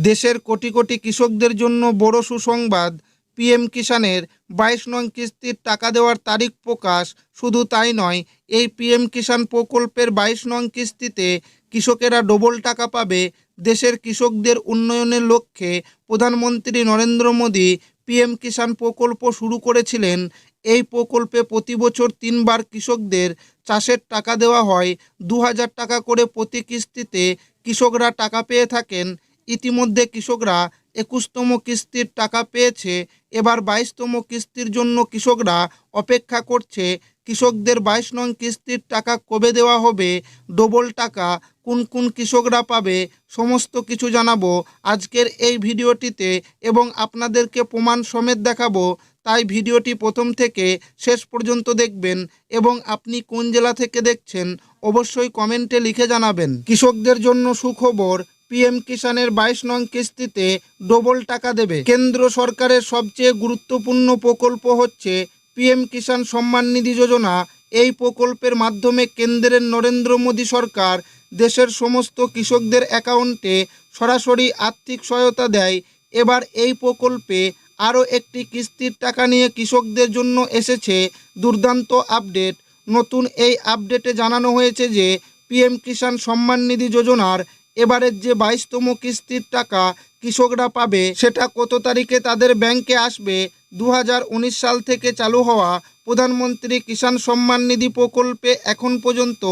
দেশের কোটি কোটি কৃষকদের জন্য বড় সুসংবাদ। পিএম কিষাণের 22 নং কিস্তির টাকা দেওয়ার তারিখ প্রকাশ। শুধু তাই নয়, এই পিএম কিষাণ প্রকল্পের 22 নং কিস্তিতে কৃষকেরা ডবল টাকা পাবে। দেশের কৃষকদের উন্নয়নের লক্ষ্যে প্রধানমন্ত্রী নরেন্দ্র মোদী পিএম কিষাণ প্রকল্প শুরু করেছিলেন। এই প্রকল্পে প্রতি বছর 3 বার কৃষকদের চাষের টাকা দেওয়া হয়। 2000 টাকা করে প্রতি কিস্তিতে কৃষকরা টাকা পেয়ে থাকেন। ইতিমধ্যে কৃষকরা 21তম কিস্তির টাকা পেয়েছে। এবার 22তম কিস্তির জন্য কৃষকরা অপেক্ষা করছে। কৃষকদের 22 নং কিস্তির টাকা কবে দেওয়া হবে, ডবল টাকা কোন কোন কৃষকরা পাবে, সমস্ত কিছু জানাবো আজকের এই ভিডিওটিতে এবং আপনাদেরকে প্রমাণ সমেত দেখাবো। তাই ভিডিওটি প্রথম থেকে শেষ পর্যন্ত দেখবেন এবং আপনি কোন জেলা থেকে দেখছেন অবশ্যই কমেন্টে লিখে জানাবেন। কৃষকদের জন্য সুখবর, পিএম কিষাণের 22 নং কিস্তিতে ডবল টাকা দেবে। কেন্দ্র সরকারের সবচেয়ে গুরুত্বপূর্ণ প্রকল্প হচ্ছে পিএম কিষাণ সম্মান নিধি যোজনা। এই প্রকল্পের মাধ্যমে কেন্দ্রের নরেন্দ্র মোদী সরকার দেশের সমস্ত কৃষকদের অ্যাকাউন্টে সরাসরি আর্থিক সহায়তা দেয়। এবার এই প্রকল্পে আরও একটি কিস্তির টাকা নিয়ে কৃষকদের জন্য এসেছে দুর্দান্ত আপডেট। নতুন এই আপডেটে জানানো হয়েছে যে পিএম কিষাণ সম্মান নিধি যোজনার এবারের যে 22তম কিস্তির টাকা কৃষকরা পাবে সেটা কত তারিখে তাদের ব্যাংকে আসবে। 2019 সাল থেকে চালু হওয়া প্রধানমন্ত্রী কিষাণ সম্মান নিধি প্রকল্পে এখন পর্যন্ত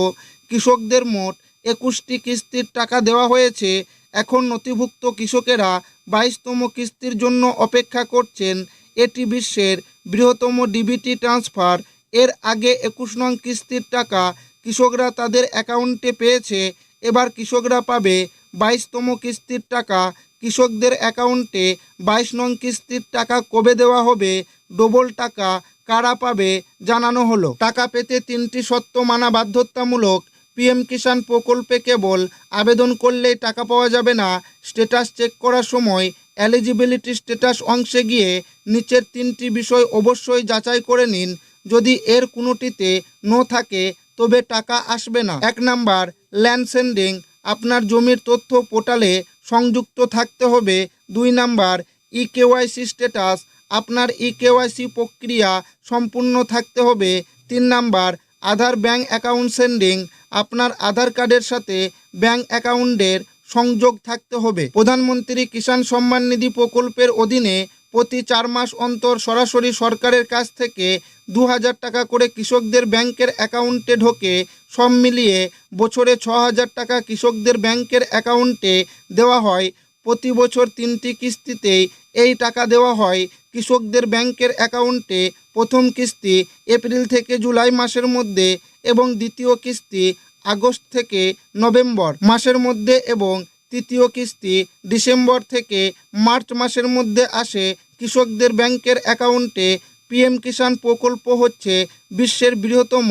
কৃষকদের মোট 21টি কিস্তির টাকা দেওয়া হয়েছে। এখন নথিভুক্ত কৃষকেরা 22তম কিস্তির জন্য অপেক্ষা করছেন। এটি বিশ্বের বৃহত্তম ডিবিটি ট্রান্সফার। এর আগে 21 নং কিস্তির টাকা কৃষকরা তাদের অ্যাকাউন্টে পেয়েছে। এবার কৃষকরা পাবে 22তম কিস্তির টাকা। কৃষকদের অ্যাকাউন্টে 22 নং কিস্তির টাকা কবে দেওয়া হবে, ডবল টাকা কারা পাবে জানানো হলো। টাকা পেতে 3টি শর্ত মানা বাধ্যতামূলক। পিএম কিষাণ প্রকল্পে কেবল আবেদন করলেই টাকা পাওয়া যাবে না। স্ট্যাটাস চেক করার সময় এলিজিবিলিটি স্ট্যাটাস অংশে গিয়ে নিচের 3টি বিষয় অবশ্যই যাচাই করে নিন। যদি এর কোনোটিতে নো থাকে তবে টাকা আসবে না। 1 নাম্বার, ল্যান্ড সেন্ডিং, আপনার জমির তথ্য পোর্টালে সংযুক্ত থাকতে হবে। 2 নাম্বার, ইকেওয়াইসি স্ট্যাটাস, আপনার ইকেওয়াইসি প্রক্রিয়া সম্পূর্ণ থাকতে হবে। 3 নাম্বার, আধার ব্যাঙ্ক অ্যাকাউন্ট সেন্ডিং, আপনার আধার কার্ডের সাথে ব্যাঙ্ক অ্যাকাউন্টের সংযোগ থাকতে হবে। প্রধানমন্ত্রী কিষাণ সম্মান নিধি প্রকল্পের অধীনে প্রতি 4 মাস অন্তর সরাসরি সরকারের কাছ থেকে 2000 টাকা করে কৃষকদের ব্যাংকের অ্যাকাউন্টে ঢোকে। সব মিলিয়ে বছরে 6000 টাকা কৃষকদের ব্যাংকের অ্যাকাউন্টে দেওয়া হয়। প্রতি বছর 3টি কিস্তিতেই এই টাকা দেওয়া হয় কৃষকদের ব্যাংকের অ্যাকাউন্টে। প্রথম কিস্তি এপ্রিল থেকে জুলাই মাসের মধ্যে এবং দ্বিতীয় কিস্তি আগস্ট থেকে নভেম্বর মাসের মধ্যে এবং তৃতীয় কিস্তি ডিসেম্বর থেকে মার্চ মাসের মধ্যে আসে কৃষকদের ব্যাংকের অ্যাকাউন্টে। পিএম কিষাণ প্রকল্প হচ্ছে বিশ্বের বৃহত্তম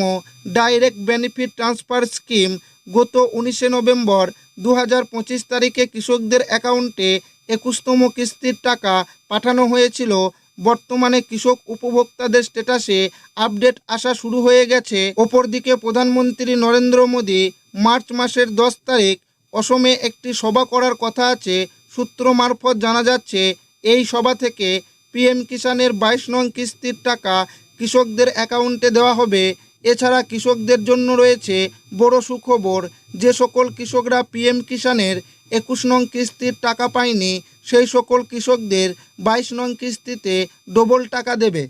ডাইরেক্ট বেনিফিট ট্রান্সফার স্কিম। গত 19শে নভেম্বর 2025 তারিখে কৃষকদের অ্যাকাউন্টে 21তম কিস্তির টাকা পাঠানো হয়েছিল। বর্তমানে কৃষক উপভোক্তাদের স্ট্যাটাসে আপডেট আসা শুরু হয়ে গেছে। অপরদিকে প্রধানমন্ত্রী নরেন্দ্র মোদী মার্চ মাসের 10 তারিখ অসমে একটি সভা করার কথা আছে। সূত্র মারফত জানা যাচ্ছে এই সভা থেকে পিএম কিষাণের 22 নং কিস্তির টাকা কৃষকদের অ্যাকাউন্টে দেওয়া হবে। এছাড়া কৃষকদের জন্য রয়েছে বড় সুখবর। যে সকল কৃষকরা পিএম কিষাণের 21 নং কিস্তির টাকা পায়নি সেই সকল কৃষকদের 22 নং কিস্তিতে ডবল টাকা দেবে।